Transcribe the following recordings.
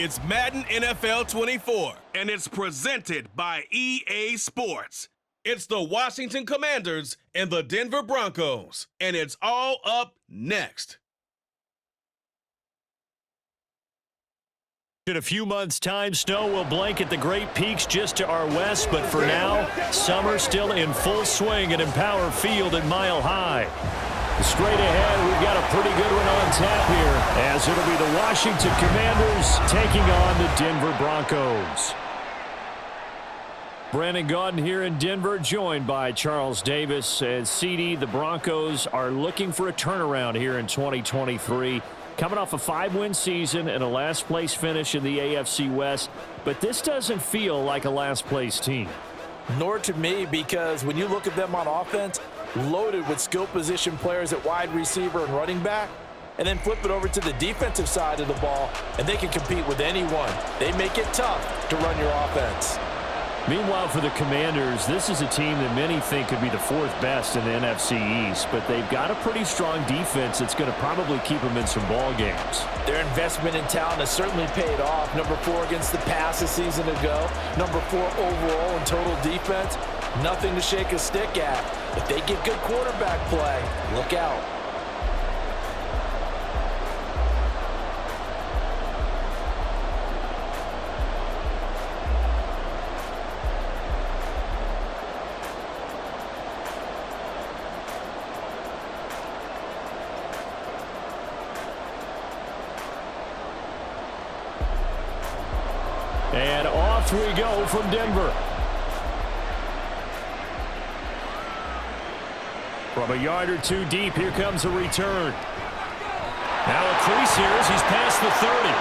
It's Madden NFL 24, and it's presented by EA Sports. It's the Washington Commanders and the Denver Broncos, and it's all up next. In a few months' time, snow will blanket the Great Peaks just to our west, but for now, summer still in full swing at Empower Field at Mile High. Straight ahead, we've got a pretty good one on tap here, as it'll be the Washington Commanders taking on the Denver Broncos. Brandon Gaudin here in Denver, joined by Charles Davis. And CD, the Broncos are looking for a turnaround here in 2023. Coming off a 5-win season and a last-place finish in the AFC West. But this doesn't feel like a last-place team. Nor to me, because when you look at them on offense, loaded with skill position players at wide receiver and running back, and then flip it over to the defensive side of the ball, and they can compete with anyone. They make it tough to run your offense. Meanwhile, for the Commanders, this is a team that many think could be the 4th best in the NFC East, but they've got a pretty strong defense that's going to probably keep them in some ball games. Their investment in talent has certainly paid off. Number 4 against the pass a season ago. Number 4 overall in total defense. Nothing to shake a stick at. If they get good quarterback play, look out. And off we go from Denver. From a yard or two deep, here comes a return. Now a crease here as he's past the 30.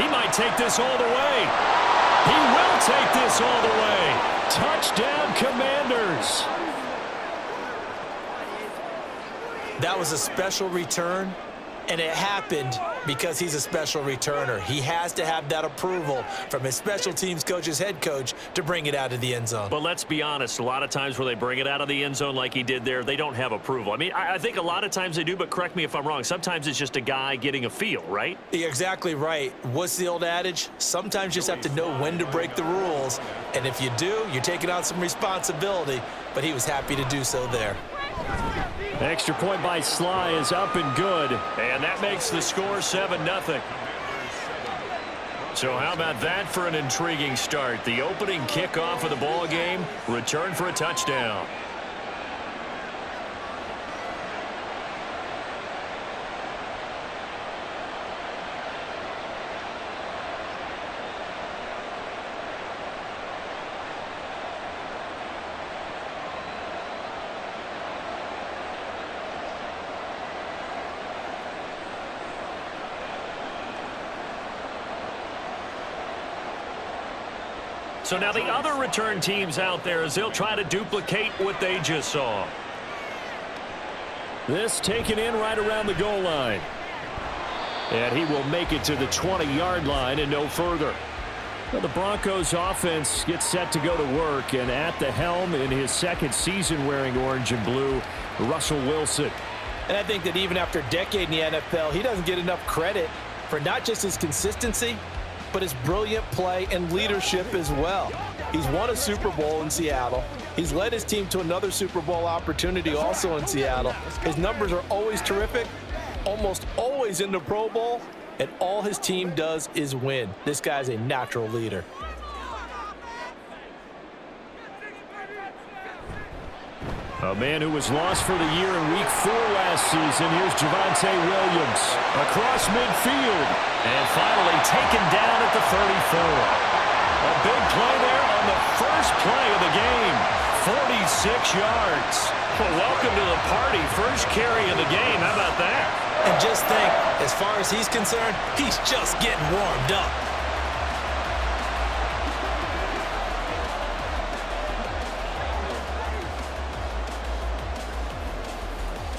He might take this all the way. He will take this all the way. Touchdown, Commanders. That was a special return, and it happened because he's a special returner. He has to have that approval from his special teams coach's head coach to bring it out of the end zone. But let's be honest, a lot of times where they bring it out of the end zone like he did there, they don't have approval. I mean, I think a lot of times they do, but correct me if I'm wrong. Sometimes it's just a guy getting a feel, right? You're exactly right. What's the old adage? Sometimes you just have to know when to break the rules. And if you do, you're taking on some responsibility. But he was happy to do so there. Extra point by Sly is up and good. And that makes the score 7-0. So how about that for an intriguing start? The opening kickoff of the ball game, return for a touchdown. So now the other return teams out there as they'll try to duplicate what they just saw. This taken in right around the goal line. And he will make it to the 20-yard line and no further. Well, the Broncos offense gets set to go to work, and at the helm in his 2nd season wearing orange and blue, Russell Wilson. And I think that even after a decade in the NFL, he doesn't get enough credit for not just his consistency, but his brilliant play and leadership as well. He's won a Super Bowl in Seattle. He's led his team to another Super Bowl opportunity also in Seattle. His numbers are always terrific, almost always in the Pro Bowl, and all his team does is win. This guy's a natural leader. A man who was lost for the year in Week 4 last season. Here's Javonte Williams across midfield. And finally taken down at the 34. A big play there on the first play of the game. 46 yards. Well, welcome to the party. First carry of the game. How about that? And just think, as far as he's concerned, he's just getting warmed up.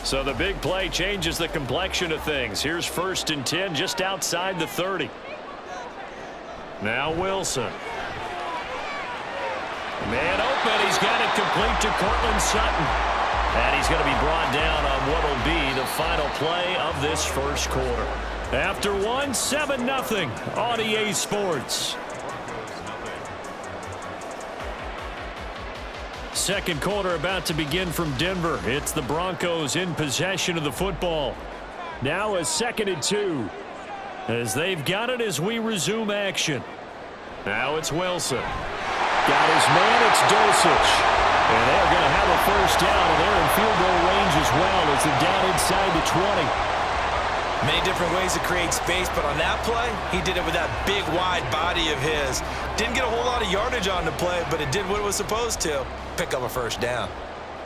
So the big play changes the complexion of things. Here's 1st and 10 just outside the 30. Now Wilson. Man open. He's got it complete to Cortland Sutton. And he's going to be brought down on what will be the final play of this first quarter. After one, 7-0 on EA Sports. Second quarter about to begin from Denver. It's the Broncos in possession of the football. Now a 2nd and 2. As they've got it as we resume action. Now it's Wilson. Got his man, it's Dulcich. And they're going to have a first down, and they're in field goal range as well as they're down inside the 20. Many different ways to create space, but on that play, he did it with that big, wide body of his. Didn't get a whole lot of yardage on the play, but it did what it was supposed to. Pick up a first down.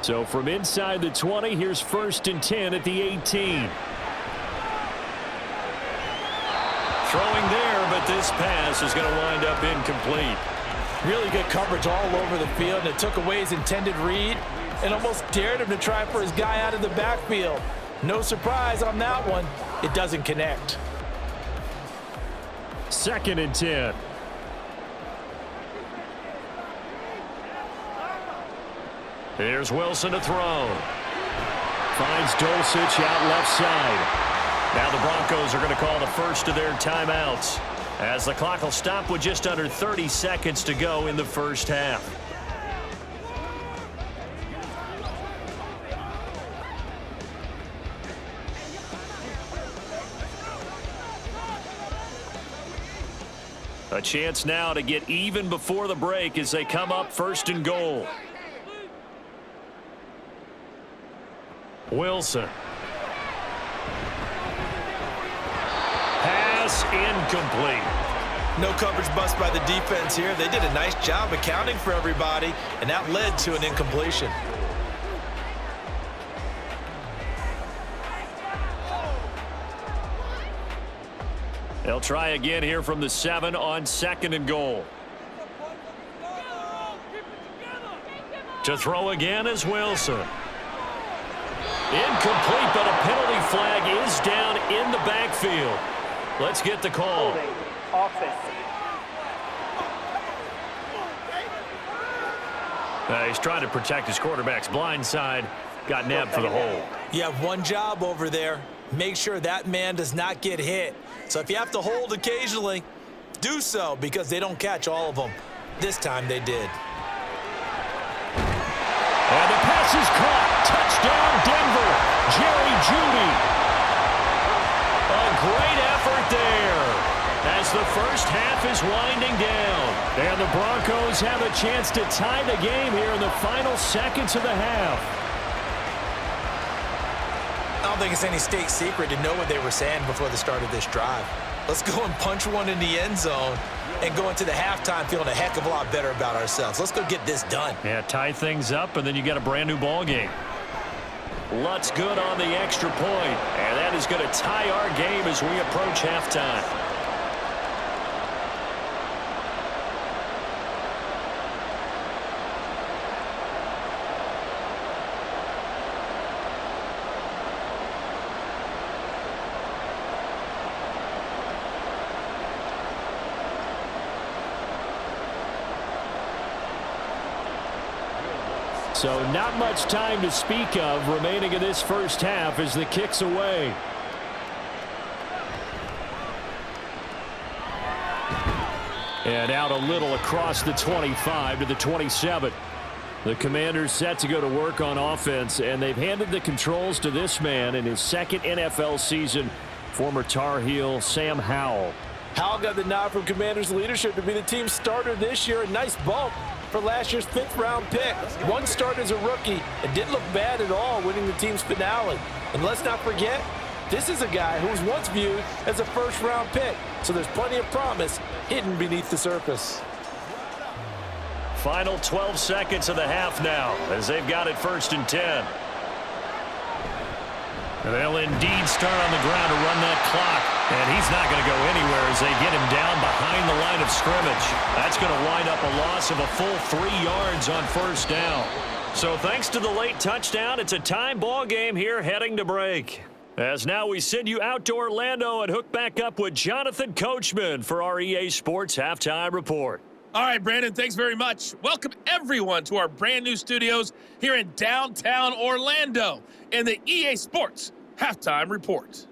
So from inside the 20, here's 1st and 10 at the 18. Throwing there, but this pass is going to wind up incomplete. Really good coverage all over the field, and it took away his intended read and almost dared him to try for his guy out of the backfield. No surprise on that one. It doesn't connect. 2nd and 10. Here's Wilson to throw. Finds Dulcich out left side. Now the Broncos are going to call the first of their timeouts as the clock will stop with just under 30 seconds to go in the first half. A chance now to get even before the break as they come up 1st and goal. Wilson. Pass incomplete. No coverage bust by the defense here. They did a nice job accounting for everybody, and that led to an incompletion. They'll try again here from the 7 on 2nd and goal. To throw again is Wilson. Incomplete, but a penalty flag is down in the backfield. Let's get the call. He's trying to protect his quarterback's blind side. Got nabbed for the hold. You have one job over there. Make sure that man does not get hit. So if you have to hold occasionally, do so because they don't catch all of them. This time they did. And the pass is caught. Touchdown, Denver. Jerry Jeudy. A great effort there as the first half is winding down. And the Broncos have a chance to tie the game here in the final seconds of the half. I don't think it's any state secret to know what they were saying before the start of this drive. Let's go and punch one in the end zone and go into the halftime feeling a heck of a lot better about ourselves. Let's go get this done. Yeah, tie things up, and then you got a brand-new ball game. Lutz good on the extra point, and that is going to tie our game as we approach halftime. So not much time to speak of remaining in this first half as the kick's away. And out a little across the 25 to the 27. The Commanders set to go to work on offense, and they've handed the controls to this man in his 2nd NFL season, former Tar Heel Sam Howell. Howell got the nod from Commanders leadership to be the team's starter this year. A nice bump for last year's 5th-round pick. One start as a rookie and didn't look bad at all, winning the team's finale. And let's not forget, this is a guy who was once viewed as a 1st-round pick. So there's plenty of promise hidden beneath the surface. Final 12 seconds of the half now as they've got it 1st and 10. And they'll indeed start on the ground to run that clock. And he's not going to go anywhere as they get him down behind the line of scrimmage. That's going to wind up a loss of a full 3 yards on 1st down. So thanks to the late touchdown, it's a time ball game here heading to break. As now we send you out to Orlando and hook back up with Jonathan Coachman for our EA Sports Halftime Report. All right, Brandon, thanks very much. Welcome, everyone, to our brand new studios here in downtown Orlando in the EA Sports Halftime Report.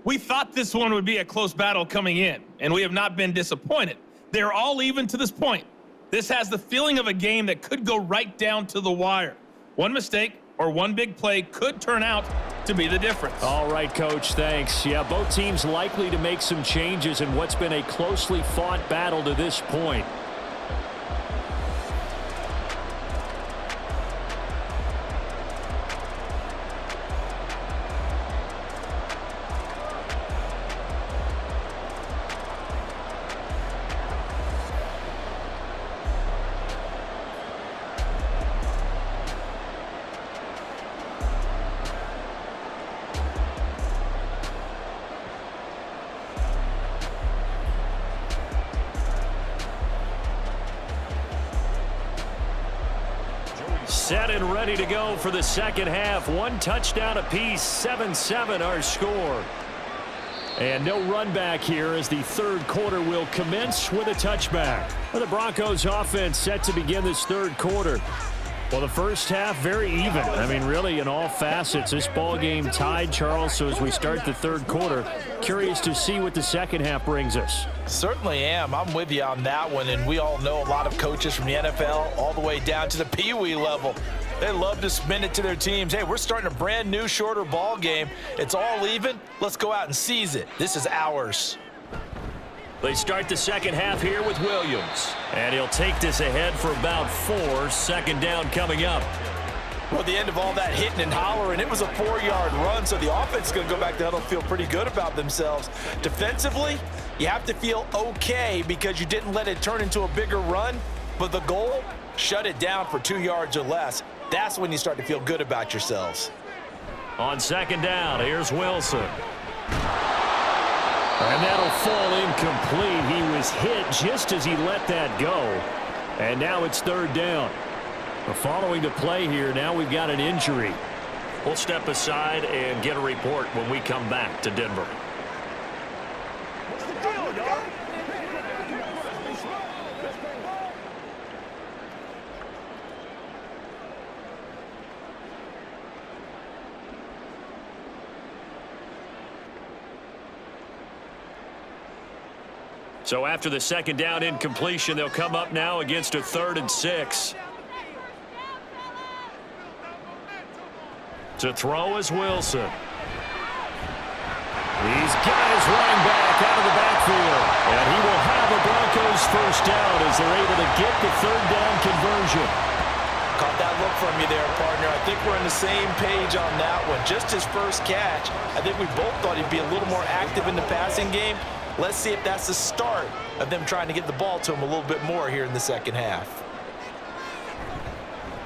We thought this one would be a close battle coming in, and we have not been disappointed. They're all even to this point. This has the feeling of a game that could go right down to the wire. One mistake or one big play could turn out to be the difference. All right, Coach, thanks. Yeah, both teams likely to make some changes in what's been a closely fought battle to this point. Set and ready to go for the second half. One touchdown apiece, 7-7 our score. And no run back here as the third quarter will commence with a touchback. Well, the Broncos offense set to begin this third quarter. Well, the first half very even. I mean, really in all facets. This ball game tied, Charles. So as we start the third quarter, curious to see what the second half brings us. Certainly am. I'm with you on that one. And we all know a lot of coaches from the NFL all the way down to the Pee-wee level. They love to spin it to their teams. Hey, we're starting a brand new, shorter ball game. It's all even. Let's go out and seize it. This is ours. They start the second half here with Williams. And he'll take this ahead for about 4. Second down coming up. Well, at the end of all that hitting and hollering, it was a 4-yard run, so the offense is going to go back to huddle and feel pretty good about themselves. Defensively, you have to feel okay because you didn't let it turn into a bigger run, but the goal, shut it down for 2 yards or less. That's when you start to feel good about yourselves. On second down, here's Wilson. And that'll fall incomplete. He was hit just as he let that go. And now it's third down. Following the play here, now we've got an injury. We'll step aside and get a report when we come back to Denver. So after the second down incompletion, they'll come up now against a 3rd and 6. To throw is Wilson. He's got his running back out of the backfield. And he will have the Broncos first down as they're able to get the third down conversion. Caught that look from you there, partner. I think we're on the same page on that one. Just his first catch, I think we both thought he'd be a little more active in the passing game. Let's see if that's the start of them trying to get the ball to him a little bit more here in the second half.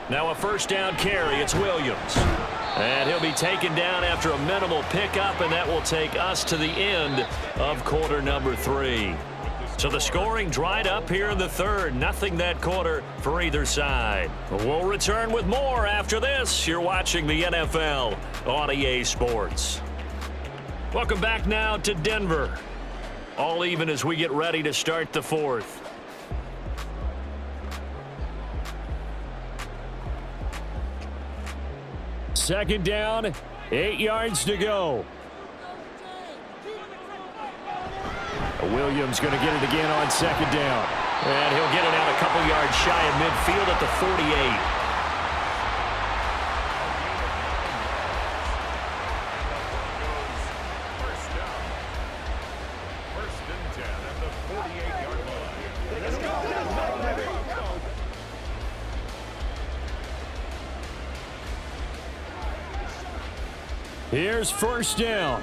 Now a first down carry. It's Williams. And he'll be taken down after a minimal pickup, and that will take us to the end of quarter number 3. So the scoring dried up here in the third. Nothing that quarter for either side. We'll return with more after this. You're watching the NFL on EA Sports. Welcome back now to Denver. All even as we get ready to start the fourth. Second down, 8 yards to go. Williams going to get it again on second down. And he'll get it out a couple yards shy of midfield at the 48. Here's first down.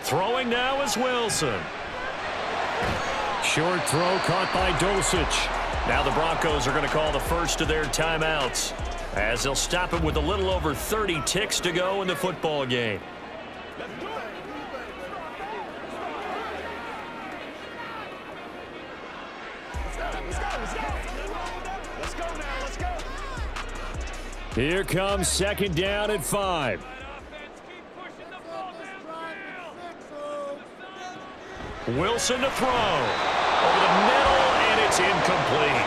Throwing now is Wilson. Short throw caught by Dulcich. Now the Broncos are going to call the first of their timeouts as they'll stop it with a little over 30 ticks to go in the football game. Here comes second down at 5. Wilson to throw. Over the middle, and it's incomplete.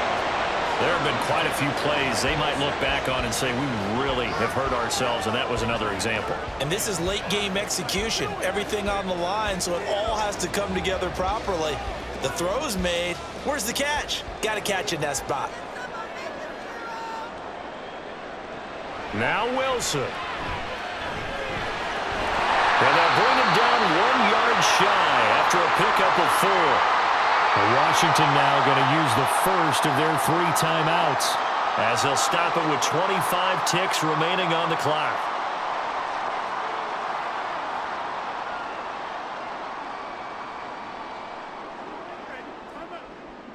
There have been quite a few plays they might look back on and say, we really have hurt ourselves, and that was another example. And this is late-game execution. Everything on the line, so it all has to come together properly. The throw's made. Where's the catch? Got to catch in that spot. Now Wilson. And they'll bring him down 1 yard shy after a pickup of 4. Washington now going to use the first of their 3 timeouts as they'll stop it with 25 ticks remaining on the clock.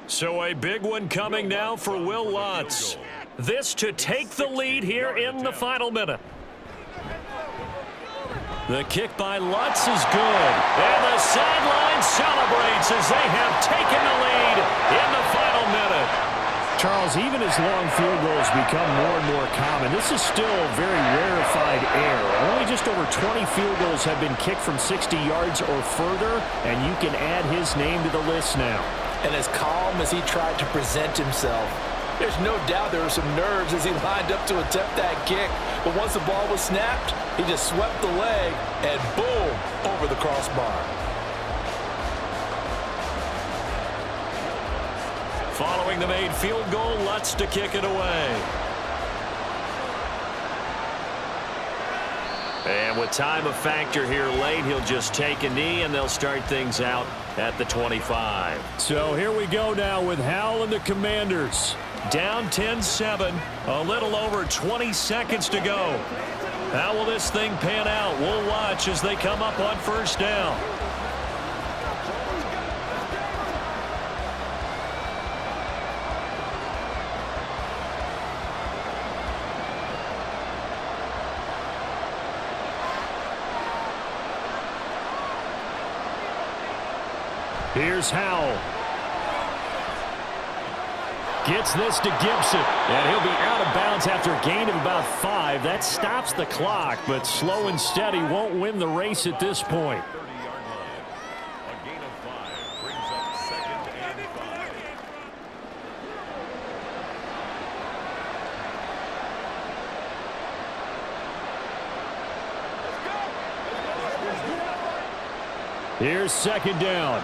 So a big one coming now for Will Lutz. This to take the lead here in the final minute. The kick by Lutz is good. And the sideline celebrates as they have taken the lead in the final minute. Charles, even as long field goals become more and more common, this is still a very rarefied air. Only just over 20 field goals have been kicked from 60 yards or further, and you can add his name to the list now. And as calm as he tried to present himself, there's no doubt there were some nerves as he lined up to attempt that kick. But once the ball was snapped, he just swept the leg and boom, over the crossbar. Following the made field goal, Lutz to kick it away. And with time a factor here late, he'll just take a knee and they'll start things out at the 25. So here we go now with Howell and the Commanders. Down 10-7, a little over 20 seconds to go. How will this thing pan out? We'll watch as they come up on first down. Here's Howell. Gets this to Gibson, and he'll be out of bounds after a gain of about 5. That stops the clock, but slow and steady won't win the race at this point. 30-yard line. A gain of 5 brings up 2nd and 5. Here's 2nd down.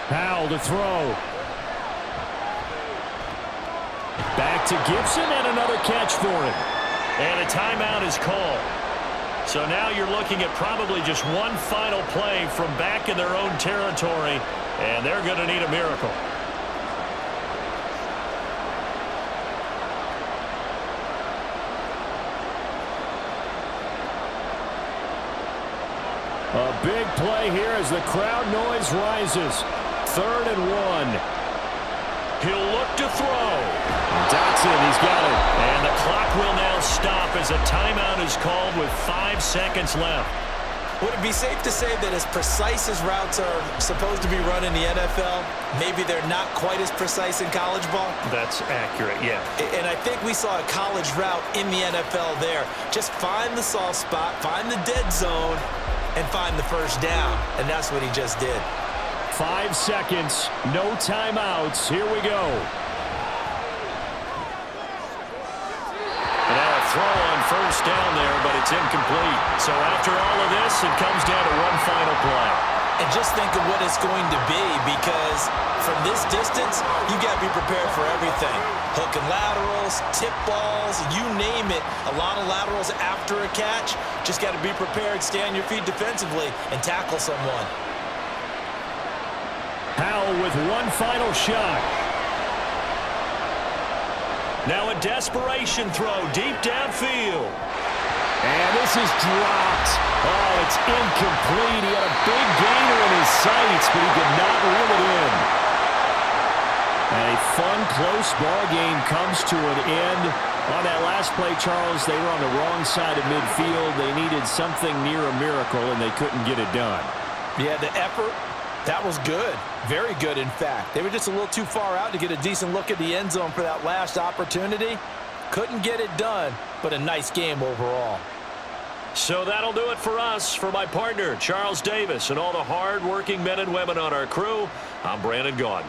Howell to throw. Back to Gibson and another catch for him. And a timeout is called. So now you're looking at probably just one final play from back in their own territory, and they're going to need a miracle. A big play here as the crowd noise rises. 3rd and 1. He'll look to throw. Dotson, he's got it. And the clock will now stop as a timeout is called with 5 seconds left. Would it be safe to say that as precise as routes are supposed to be run in the NFL, maybe they're not quite as precise in college ball? That's accurate, yeah. And I think we saw a college route in the NFL there. Just find the soft spot, find the dead zone, and find the first down. And that's what he just did. 5 seconds, no timeouts. Here we go. And now a throw on first down there, but it's incomplete. So after all of this, it comes down to one final play. And just think of what it's going to be, because from this distance, you got to be prepared for everything. Hook and laterals, tip balls, you name it. A lot of laterals after a catch. Just got to be prepared, stay on your feet defensively, and tackle someone. Howell with one final shot. Now a desperation throw deep downfield. And this is dropped. Oh, it's incomplete. He had a big gainer in his sights, but he could not reel it in. And a fun, close ball game comes to an end. On that last play, Charles, they were on the wrong side of midfield. They needed something near a miracle, and they couldn't get it done. Yeah, the effort, that was good. Very good, in fact. They were just a little too far out to get a decent look at the end zone for that last opportunity. Couldn't get it done, but a nice game overall. So that'll do it for us. For my partner, Charles Davis, and all the hard-working men and women on our crew, I'm Brandon Gaudin.